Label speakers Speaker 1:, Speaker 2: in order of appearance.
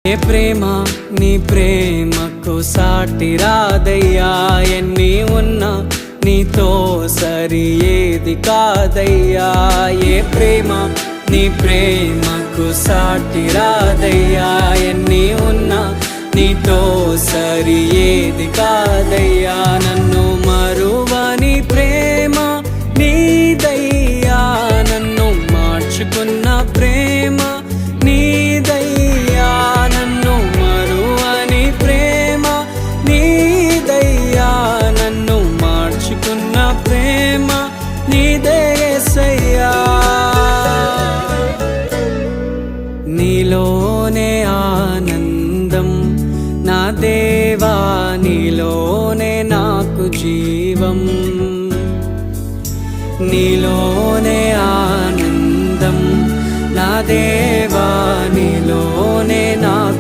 Speaker 1: ఏ ప్రేమ నీ ప్రేమకు సాటి రాదయ్యా, ఎన్ని ఉన్నా నీతో సరి ఏది కాదయ్యా. ఏ ప్రేమ నీ ప్రేమకు సాటి రాదయ్యా, ఎన్ని ఉన్నా నీతో సరి ఏది కాదయ్యా. నన్ను మరువని ప్రేమ నీదయ్యా, నన్ను మార్చుకున్న ప్రేమ నీదయ్యా. నన్ను మరువని ప్రేమ నీదయ్యా, నన్ను మార్చుకున్న ప్రేమ నీదే యేసయ్యా. నీలోనే ఆనందం నా దేవా, నీలోనే నాకు జీవం. నీలోనే ఆనందం నా దేవా, నీలోనే నాకు